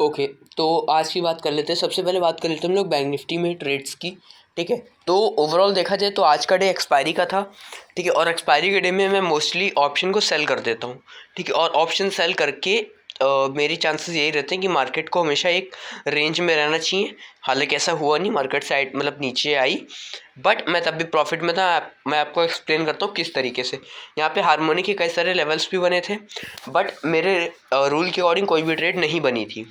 Okay, तो आज की बात कर लेते हैं। सबसे पहले बात कर लेते हैं हम लोग बैंक निफ्टी में ट्रेड्स की। ठीक है, तो ओवरऑल देखा जाए तो आज का डे एक्सपायरी का था। ठीक है, और एक्सपायरी के डे में मैं मोस्टली ऑप्शन को सेल कर देता हूँ। ठीक है, और ऑप्शन सेल करके मेरी चांसेस यही रहते हैं कि मार्केट को हमेशा एक रेंज में रहना चाहिए। हालांकि ऐसा हुआ नहीं, मार्केट साइड मतलब नीचे आई, बट मैं तब भी प्रॉफिट में था। मैं आपको एक्सप्लेन करता हूँ किस तरीके से। यहाँ पे हार्मोनी के कई सारे लेवल्स भी बने थे, बट मेरे रूल के अकॉर्डिंग कोई भी ट्रेड नहीं बनी थी।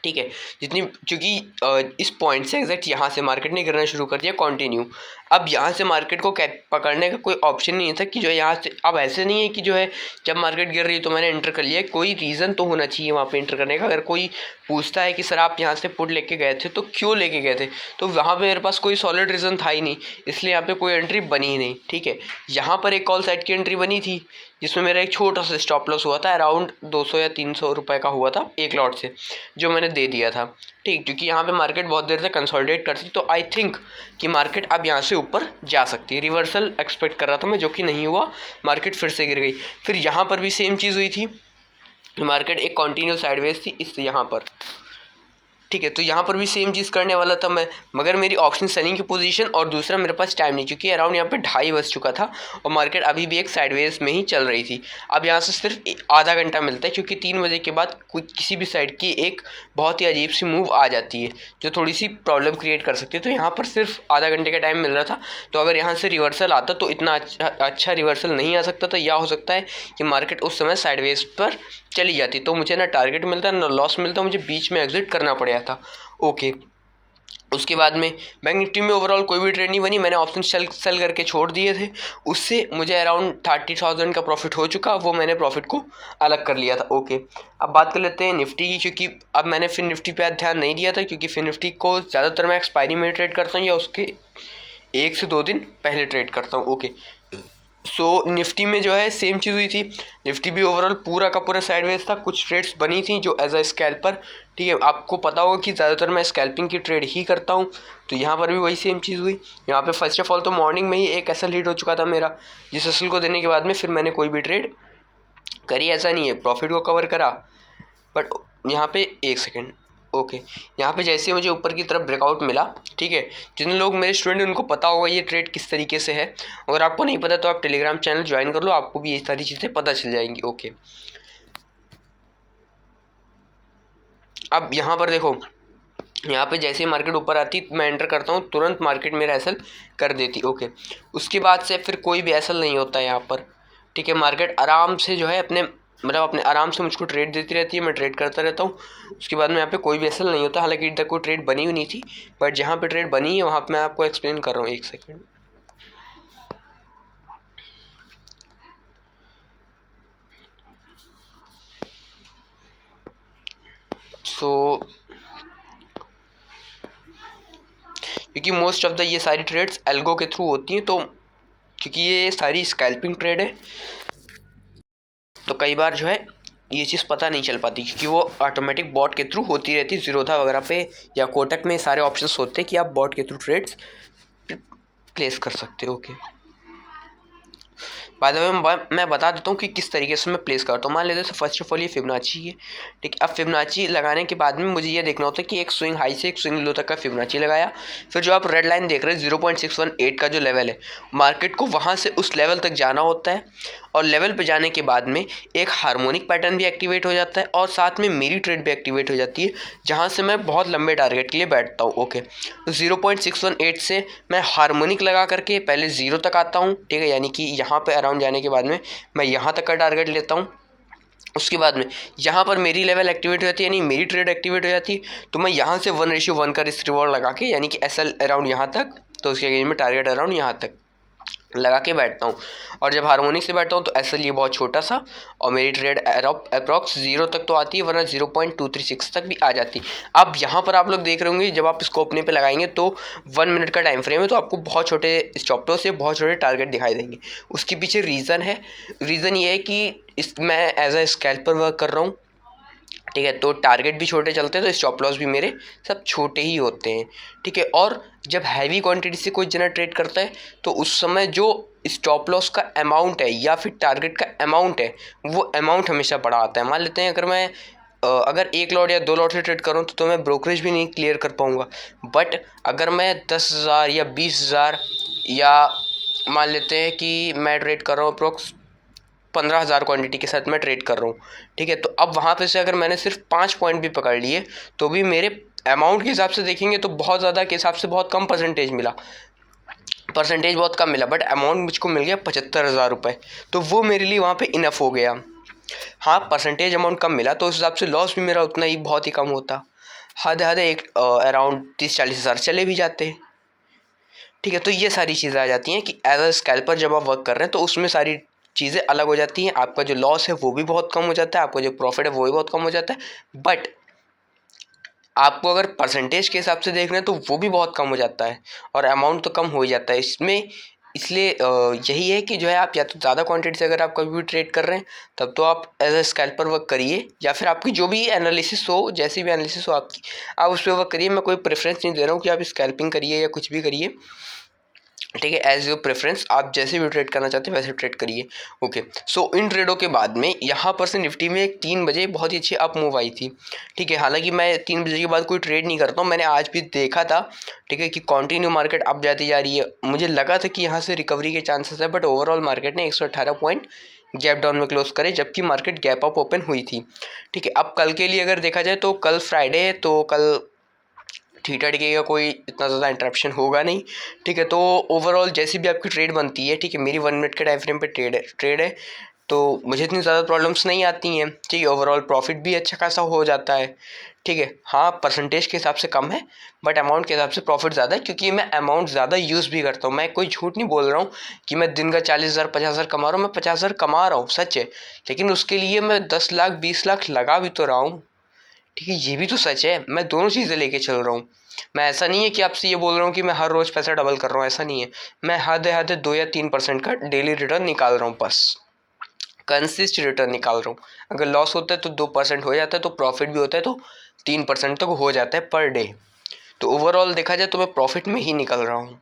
ठीक है, जितनी क्योंकि इस पॉइंट से एग्जैक्ट यहाँ से मार्केट ने गिरना शुरू कर दिया कंटिन्यू। अब यहाँ से मार्केट को पकड़ने का कोई ऑप्शन नहीं था कि जो यहाँ से, अब ऐसे नहीं है कि जो है जब मार्केट गिर रही है तो मैंने एंटर कर लिया। कोई रीज़न तो होना चाहिए वहाँ पे एंटर करने का। अगर कोई पूछता है कि सर आप यहाँ से पुट लेके गए थे तो क्यों लेके गए थे, तो वहाँ पे मेरे पास कोई सॉलिड रीज़न था ही नहीं, इसलिए यहाँ पे कोई एंट्री बनी ही नहीं। ठीक है, यहाँ पर एक कॉल साइड की एंट्री बनी थी जिसमें मेरा एक छोटा सा स्टॉप लॉस हुआ था, अराउंड 200 या 300 रुपये का हुआ था एक लॉट से, जो मैंने दे दिया था। ठीक, क्योंकि यहाँ पे मार्केट बहुत देर से कंसोलिडेट करती, तो आई थिंक कि मार्केट अब यहाँ से ऊपर जा सकती है। रिवर्सल एक्सपेक्ट कर रहा था मैं, जो कि नहीं हुआ, मार्केट फिर से गिर गई। फिर यहाँ पर भी सेम चीज़ हुई थी, मार्केट एक कंटिन्यू साइडवेज थी इस यहाँ पर। ठीक है, तो यहाँ पर भी सेम चीज़ करने वाला था मैं, मगर मेरी ऑप्शन सेलिंग की पोजीशन और दूसरा मेरे पास टाइम नहीं, क्योंकि अराउंड यहाँ पे 2:30 बज चुका था और मार्केट अभी भी एक साइडवेज में ही चल रही थी। अब यहाँ से सिर्फ आधा घंटा मिलता है, क्योंकि 3 बजे के बाद कोई किसी भी साइड की एक बहुत ही अजीब सी मूव आ जाती है जो थोड़ी सी प्रॉब्लम क्रिएट कर सकती है। तो यहाँ पर सिर्फ आधा घंटे का टाइम मिल रहा था, तो अगर यहाँ से रिवर्सल आता तो इतना अच्छा रिवर्सल नहीं आ सकता था, या हो सकता है कि मार्केट उस समय साइडवेज पर चली जाती, तो मुझे ना टारगेट मिलता ना लॉस मिलता, मुझे बीच में एग्जिट करना पड़ा था। ओके, उसके बाद में बैंक निफ्टी में ओवरऑल कोई भी ट्रेड नहीं बनी, मैंने ऑप्शन सेल करके छोड़ दिए थे। उससे मुझे अराउंड 30,000 का प्रॉफिट हो चुका, वो मैंने प्रॉफिट को अलग कर लिया था। ओके, अब बात कर लेते हैं निफ्टी की, क्योंकि अब मैंने फिर निफ्टी पे ध्यान नहीं दिया था, क्योंकि फिर निफ्टी को ज़्यादातर मैं एक्सपायरी में ट्रेड करता हूँ या उसके 1 से 2 दिन पहले ट्रेड करता हूँ। ओके, सो निफ्टी में जो है सेम चीज़ हुई थी। निफ्टी भी ओवरऑल पूरा का पूरा साइडवेज था। कुछ ट्रेड्स बनी थी जो एज अ स्कैल्पर, ठीक है, आपको पता होगा कि ज़्यादातर मैं स्कैल्पिंग की ट्रेड ही करता हूँ, तो यहाँ पर भी वही सेम चीज़ हुई। यहाँ पे फर्स्ट ऑफ ऑल तो मॉर्निंग में ही एक ऐसा लीड हो चुका था मेरा, जिस असल को देने के बाद में फिर मैंने कोई भी ट्रेड करी, ऐसा नहीं है, प्रॉफिट को कवर करा। बट यहाँ पे एक सेकेंड, ओके, यहाँ पे जैसे मुझे ऊपर की तरफ ब्रेकआउट मिला, ठीक है, जिन लोग मेरे स्टूडेंट उनको पता होगा ये ट्रेड किस तरीके से है। अगर आपको नहीं पता तो आप टेलीग्राम चैनल ज्वाइन कर लो, आपको भी ये सारी चीज़ें पता चल जाएंगी। ओके, अब यहाँ पर देखो, यहाँ पे जैसे ही मार्केट ऊपर आती मैं एंटर करता हूँ, तुरंत मार्केट मेरा एसल कर देती। ओके, उसके बाद से फिर कोई भी एसल नहीं होता है यहाँ पर। ठीक है, मार्केट आराम से जो है अपने आराम से मुझको ट्रेड देती रहती है, मैं ट्रेड करता रहता हूँ। उसके बाद में यहाँ पे कोई भी एसल नहीं होता, हालांकि इधर कोई ट्रेड बनी हुई नहीं थी, बट जहाँ पे ट्रेड बनी है वहाँ पे मैं आपको एक्सप्लेन कर रहा हूँ। एक सेकेंड, सो क्योंकि मोस्ट ऑफ द ये सारी ट्रेड्स एल्गो के थ्रू होती हैं, तो क्योंकि ये सारी स्कैल्पिंग ट्रेड है, तो कई बार जो है ये चीज़ पता नहीं चल पाती, क्योंकि वो ऑटोमेटिक बॉट के थ्रू होती रहती है। ज़ीरोधा वगैरह पे या कोटक में सारे ऑप्शंस होते हैं कि आप बॉट के थ्रू ट्रेड्स प्लेस कर सकते हो। ओके, बाय द वे मैं बता देता हूँ कि किस तरीके से मैं प्लेस करता हूँ। मान लेते हैं फर्स्ट ऑफ ऑल ये फिबोनाची है, ठीक है। अब फिबोनाची लगाने के बाद में मुझे ये देखना होता है कि एक स्विंग हाई से एक स्विंग लो तक का फिबोनाची लगाया, फिर जो आप रेड लाइन देख रहे हैं 0.618 का जो लेवल है, मार्केट को वहाँ से उस लेवल तक जाना होता है, और लेवल पे जाने के बाद में एक हार्मोनिक पैटर्न भी एक्टिवेट हो जाता है, और साथ में मेरी ट्रेड भी एक्टिवेट हो जाती है, जहाँ से मैं बहुत लंबे टारगेट के लिए बैठता हूँ। ओके, तो 0.618 से मैं हार्मोनिक लगा करके पहले 0 तक आता हूँ, ठीक है, यानी कि यहाँ पे अराउंड जाने के बाद में मैं यहाँ तक का टारगेट लेता हूँ। उसके बाद में यहाँ पर मेरी लेवल एक्टिवेट हो जाती है, यानी मेरी ट्रेड एक्टिवेट हो जाती है, तो मैं यहाँ से 1:1 का रिस्क रिवॉर्ड लगा के, यानी कि एसएल अराउंड यहाँ तक, तो उसके अगेंस्ट में टारगेट अराउंड यहाँ तक लगा के बैठता हूँ। और जब हार्मोनिक से बैठता हूँ तो एसएल ये बहुत छोटा सा, और मेरी ट्रेड अप्रॉक्स 0 तक तो आती है, वरना 0.236 तक भी आ जाती है। अब यहाँ पर आप लोग देख रहे होंगे, जब आप इसको अपने पे लगाएंगे तो 1 मिनट का टाइम फ्रेम है, तो आपको बहुत छोटे स्टॉप लॉस से बहुत छोटे टारगेट दिखाई देंगे। उसके पीछे रीज़न है, रीज़न ये है कि मैं एज अ स्कैल्पर वर्क कर रहा हूँ, ठीक है, तो टारगेट भी छोटे चलते हैं, तो स्टॉप लॉस भी मेरे सब छोटे ही होते हैं, ठीक है। और जब हैवी क्वांटिटी से कोई जना ट्रेड करता है तो उस समय जो स्टॉप लॉस का अमाउंट है या फिर टारगेट का अमाउंट है, वो अमाउंट हमेशा बड़ा आता है। मान लेते हैं अगर मैं अगर 1 लॉट या 2 लॉट से ट्रेड करूँ तो मैं ब्रोकरेज भी नहीं क्लियर कर पाऊँगा। बट अगर मैं 10,000 या 20,000 या मान लेते हैं कि मैं ट्रेड कर रहा हूँ अप्रोक्स 15,000 क्वांटिटी के साथ मैं ट्रेड कर रहा हूँ, ठीक है, तो अब वहाँ पे से अगर मैंने सिर्फ 5 पॉइंट भी पकड़ लिए तो भी मेरे अमाउंट के हिसाब से देखेंगे तो बहुत ज़्यादा के हिसाब से बहुत कम परसेंटेज मिला, बहुत कम मिला, बट अमाउंट मुझको मिल गया 75,000 रुपये। तो वो मेरे लिए वहाँ पे इनफ हो गया। हाँ, परसेंटेज अमाउंट कम मिला तो उस हिसाब से लॉस भी मेरा उतना ही बहुत ही कम होता। हद हद एक अराउंड 30-40 हज़ार चले भी जाते, ठीक है। तो ये सारी चीज़ें आ जाती हैं कि एज अ स्कैल्पर जब आप वर्क कर रहे हैं तो उसमें सारी चीज़ें अलग हो जाती हैं। आपका जो लॉस है वो भी बहुत कम हो जाता है, आपका जो प्रॉफिट है वो भी बहुत कम हो जाता है। बट आपको अगर परसेंटेज के हिसाब से देख रहे हैं तो वो भी बहुत कम हो जाता है और अमाउंट तो कम हो ही जाता है इसमें। इसलिए यही है कि जो है आप या तो ज़्यादा क्वांटिटी से अगर आप कभी भी ट्रेड कर रहे हैं तब तो आप एज अ स्कैल्पर वर्क करिए, या फिर आपकी जो भी एनालिसिस हो, जैसी भी एनालिसिस हो आपकी, आप उस पर वर्क करिए। मैं कोई प्रेफरेंस नहीं दे रहा हूँ कि आप स्कैल्पिंग करिए या कुछ भी करिए, ठीक है, एज योर प्रेफरेंस। आप जैसे भी ट्रेड करना चाहते हैं वैसे ट्रेड करिए। ओके, सो इन ट्रेडों के बाद में यहाँ पर से निफ्टी में 3 बजे बहुत ही अच्छी अप मूव आई थी, ठीक है। हालांकि मैं 3 बजे के बाद कोई ट्रेड नहीं करता हूँ, मैंने आज भी देखा था, ठीक है, कि कंटिन्यू मार्केट अप जाती जा रही है। मुझे लगा था कि यहाँ से रिकवरी के चांसेस है, बट ओवरऑल मार्केट ने 118 पॉइंट गैप डाउन में क्लोज करे, जबकि मार्केट गैप अप ओपन हुई थी, ठीक है। अब कल के लिए अगर देखा जाए तो कल फ्राइडे है, तो कल थीटा डी का कोई इतना ज़्यादा इंटरप्शन होगा नहीं, ठीक है। तो ओवरऑल जैसी भी आपकी ट्रेड बनती है, ठीक है, मेरी 1 मिनट के टाइम फ्रेम पे ट्रेड है तो मुझे इतनी ज़्यादा प्रॉब्लम्स नहीं आती हैं, ठीक है। ओवरऑल प्रॉफिट भी अच्छा खासा हो जाता है, ठीक है। हाँ, परसेंटेज के हिसाब से कम है बट अमाउंट के हिसाब से प्रॉफिट ज़्यादा है, क्योंकि मैं अमाउंट ज़्यादा यूज़ भी करता हूँ। मैं कोई झूठ नहीं बोल रहा हूँ कि मैं दिन का 40,000 50,000 कमा रहा हूँ। मैं 50,000 कमा रहा हूँ, सच है, लेकिन उसके लिए मैं 10 लाख 20 लाख लगा भी तो रहा हूँ, ठीक है, ये भी तो सच है। मैं दोनों चीज़ें लेके चल रहा हूँ। मैं ऐसा नहीं है कि आपसे ये बोल रहा हूँ कि मैं हर रोज़ पैसा डबल कर रहा हूँ, ऐसा नहीं है। मैं हद 2 या 3% का डेली रिटर्न निकाल रहा हूँ, बस कंसिस्ट रिटर्न निकाल रहा हूँ। अगर लॉस होता है तो 2% हो जाता है, तो प्रॉफिट भी होता है तो 3% तक हो जाता है पर डे। तो ओवरऑल देखा जाए तो मैं प्रॉफिट में ही निकल रहा हूँ।